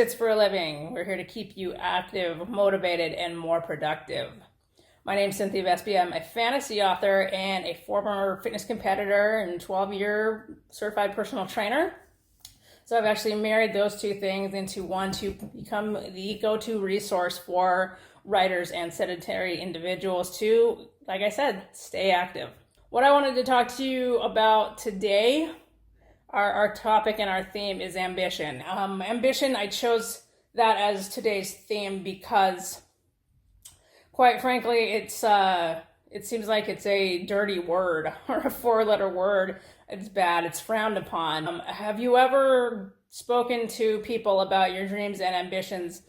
sits for a living. We're here to keep you active, motivated, and more productive. My name's Cynthia Vespi. I'm a fantasy author and a former fitness competitor and 12-year certified personal trainer. So I've actually married those two things into one to become the go-to resource for writers and sedentary individuals to, like I said, stay active. What I wanted to talk to you about today, our topic and our theme is ambition. Ambition, I chose that as today's theme because, quite frankly, it seems like it's a dirty word or a four-letter word. It's bad. It's frowned upon. Have you ever spoken to people about your dreams and ambitions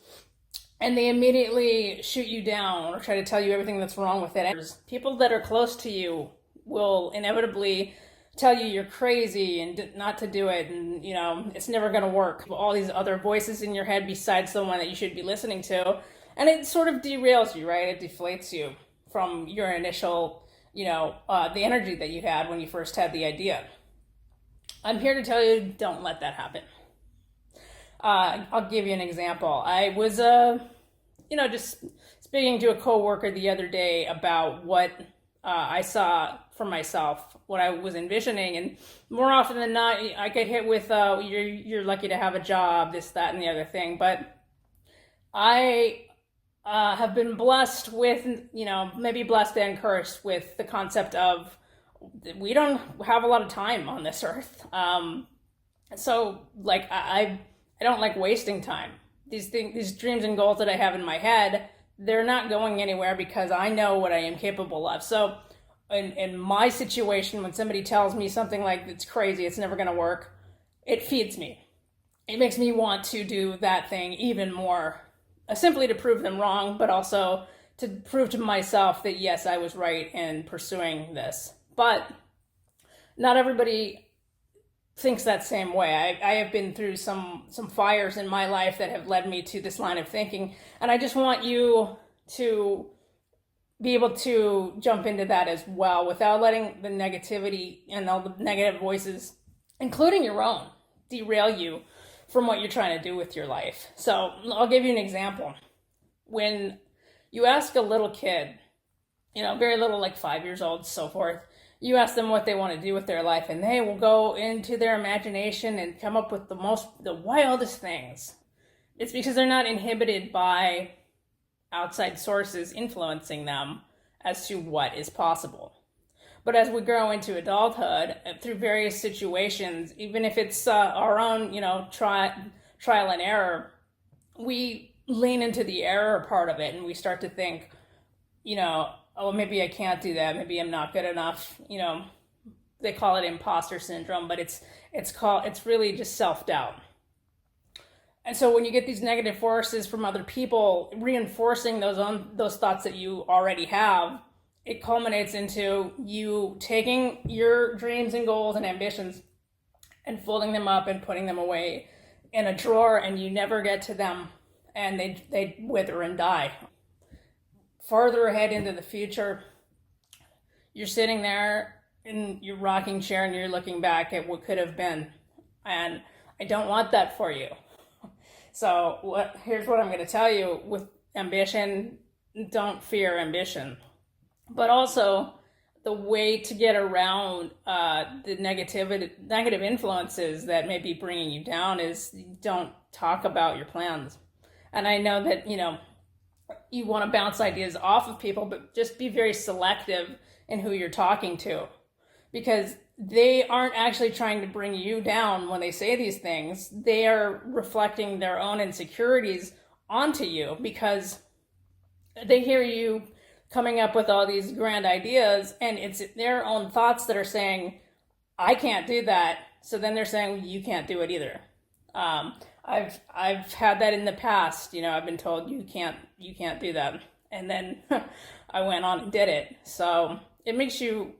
and they immediately shoot you down or try to tell you everything that's wrong with it? People that are close to you will inevitably tell you you're crazy and not to do it, and it's never going to work. All these other voices in your head besides the one that you should be listening to, and it sort of derails you, right? It deflates you from your initial, the energy that you had when you first had the idea. I'm here to tell you, don't let that happen. I'll give you an example. I was, just speaking to a coworker the other day about what I saw for myself, what I was envisioning, and more often than not, I get hit with, you're lucky to have a job, this, that, and the other thing. But I have been blessed with, maybe blessed and cursed with the concept of we don't have a lot of time on this earth. So I don't like wasting time. These dreams and goals that I have in my head, they're not going anywhere because I know what I am capable of. So in my situation, when somebody tells me something like it's crazy, it's never going to work, it feeds me. It makes me want to do that thing even more, simply to prove them wrong, but also to prove to myself that yes, I was right in pursuing this. But not everybody thinks that same way. I have been through some fires in my life that have led me to this line of thinking, and I just want you to be able to jump into that as well without letting the negativity and all the negative voices, including your own, derail you from what you're trying to do with your life. So I'll give you an example. When you ask a little kid, very little, like 5 years old, so forth, you ask them what they want to do with their life, and they will go into their imagination and come up with the wildest things. It's because they're not inhibited by outside sources influencing them as to what is possible. But as we grow into adulthood, through various situations, even if it's our own, trial and error, we lean into the error part of it, and we start to think, oh, maybe I can't do that. Maybe I'm not good enough. They call it imposter syndrome, but it's really just self-doubt. And so when you get these negative forces from other people reinforcing those thoughts that you already have, it culminates into you taking your dreams and goals and ambitions and folding them up and putting them away in a drawer, and you never get to them, and they wither and die. Farther ahead into the future, you're sitting there in your rocking chair and you're looking back at what could have been, and I don't want that for you. So here's what I'm going to tell you with ambition: don't fear ambition. But also, the way to get around the negative influences that may be bringing you down is don't talk about your plans. And I know that, you want to bounce ideas off of people, but just be very selective in who you're talking to, because they aren't actually trying to bring you down when they say these things. They are reflecting their own insecurities onto you because they hear you coming up with all these grand ideas, and it's their own thoughts that are saying, I can't do that. So then they're saying, you can't do it either. I've had that in the past. I've been told you can't do that. And then I went on and did it. So it makes you,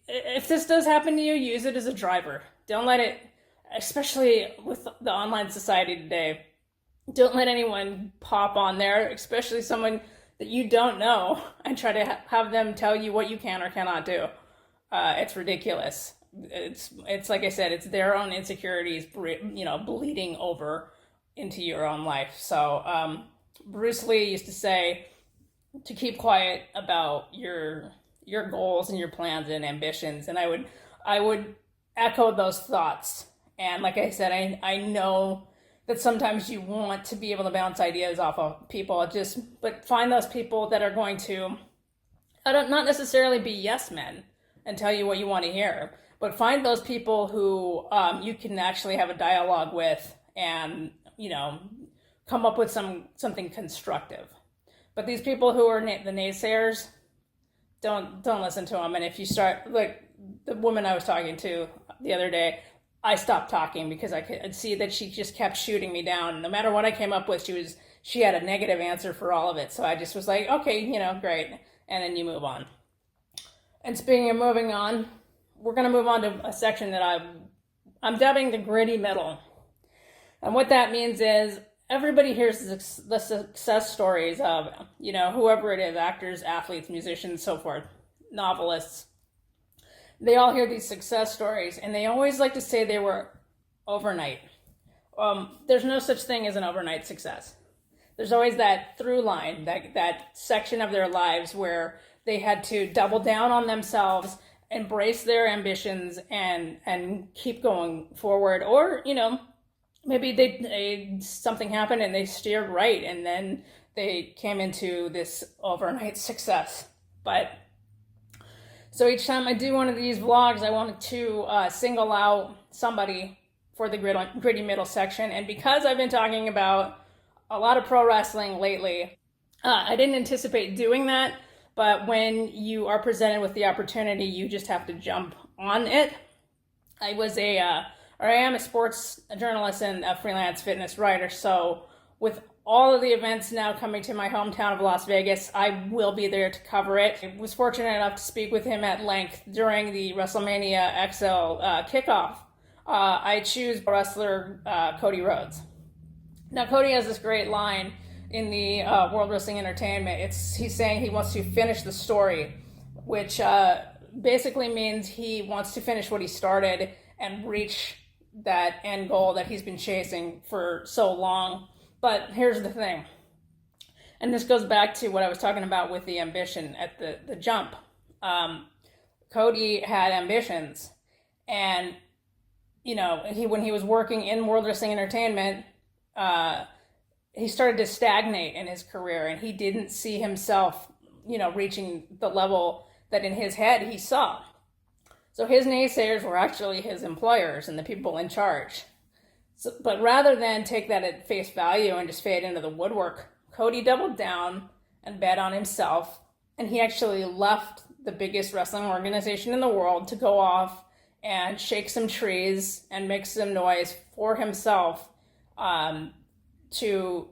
if this does happen to you, use it as a driver. Don't let it, especially with the online society today, don't let anyone pop on there, especially someone that you don't know, and try to have them tell you what you can or cannot do. It's ridiculous. It's like I said, it's their own insecurities, bleeding over into your own life. So Bruce Lee used to say to keep quiet about your goals and your plans and ambitions, and I would echo those thoughts. And like I said, I know that sometimes you want to be able to bounce ideas off of people, but find those people that are going to not necessarily be yes men and tell you what you want to hear, but find those people who you can actually have a dialogue with and, come up with something constructive. But these people who are the naysayers, don't listen to them. And if you start, like the woman I was talking to the other day, I stopped talking because I could see that she just kept shooting me down. No matter what I came up with, she had a negative answer for all of it. So I just was like, okay, great. And then you move on. And speaking of moving on, we're going to move on to a section that I'm dubbing the gritty middle. And what that means is everybody hears the success stories of, whoever it is, actors, athletes, musicians, so forth, novelists. They all hear these success stories, and they always like to say they were overnight. There's no such thing as an overnight success. There's always that through line, that section of their lives where they had to double down on themselves, embrace their ambitions, and keep going forward. Or, maybe something happened and they steered right, and then they came into this overnight success. So each time I do one of these vlogs, I wanted to single out somebody for the gritty middle section. And because I've been talking about a lot of pro wrestling lately, I didn't anticipate doing that. But when you are presented with the opportunity, you just have to jump on it. I am a sports journalist and a freelance fitness writer. So with all of the events now coming to my hometown of Las Vegas, I will be there to cover it. I was fortunate enough to speak with him at length during the WrestleMania XL kickoff. I choose wrestler Cody Rhodes. Now, Cody has this great line in the World Wrestling Entertainment. He's saying he wants to finish the story, which basically means he wants to finish what he started and reach that end goal that he's been chasing for so long. But here's the thing, and this goes back to what I was talking about with the ambition at the jump. Cody had ambitions, and when he was working in World Wrestling Entertainment, he started to stagnate in his career, and he didn't see himself, reaching the level that in his head he saw. So his naysayers were actually his employers and the people in charge. But rather than take that at face value and just fade into the woodwork, Cody doubled down and bet on himself, and he actually left the biggest wrestling organization in the world to go off and shake some trees and make some noise for himself, to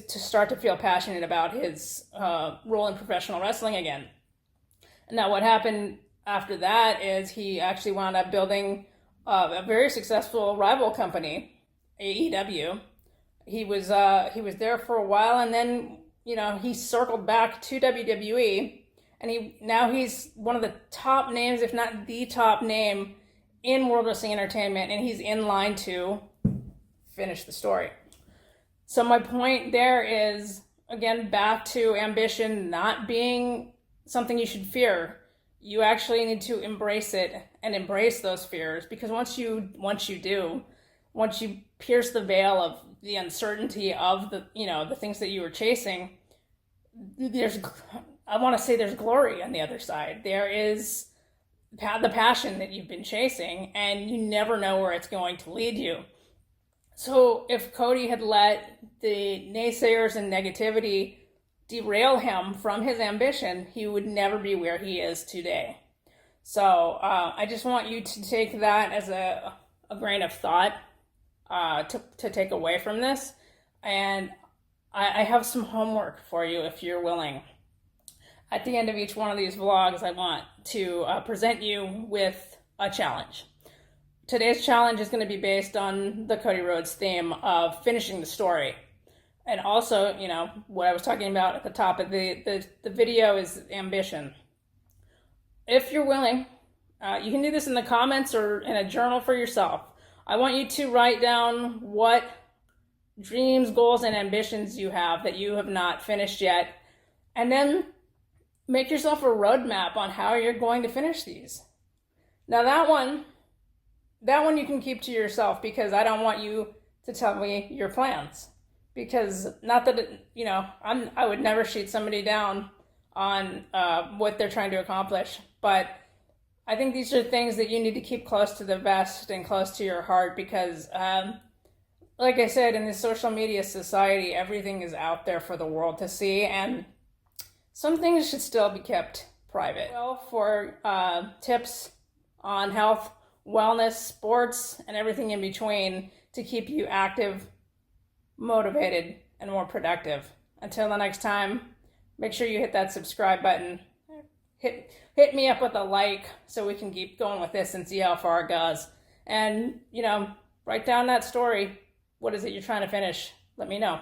start to feel passionate about his role in professional wrestling again. Now, what happened after that is he actually wound up building a very successful rival company, AEW. He was there for a while, and then he circled back to WWE, and he's one of the top names, if not the top name, in World Wrestling Entertainment, and he's in line to finish the story. So my point there is, again, back to ambition not being something you should fear. You actually need to embrace it and embrace those fears, because once you pierce the veil of the uncertainty of the things that you were chasing, there's glory on the other side. There is the passion that you've been chasing, and you never know where it's going to lead you. So if Cody had let the naysayers and negativity derail him from his ambition, he would never be where he is today. So I just want you to take that as a grain of thought to take away from this. And I have some homework for you if you're willing. At the end of each one of these vlogs, I want to present you with a challenge. Today's challenge is going to be based on the Cody Rhodes theme of finishing the story. And also, what I was talking about at the top of the video is ambition. If you're willing, you can do this in the comments or in a journal for yourself. I want you to write down what dreams, goals, and ambitions you have that you have not finished yet. And then make yourself a roadmap on how you're going to finish these. Now that one you can keep to yourself, because I don't want you to tell me your plans. Because not that, I would never shoot somebody down on what they're trying to accomplish. But I think these are things that you need to keep close to the vest and close to your heart, because like I said, in this social media society, everything is out there for the world to see, and some things should still be kept private. Well, for tips on health, wellness, sports, and everything in between to keep you active, motivated, and more productive. Until the next time, make sure you hit that subscribe button. Hit me up with a like so we can keep going with this and see how far it goes. And, write down that story. What is it you're trying to finish? Let me know.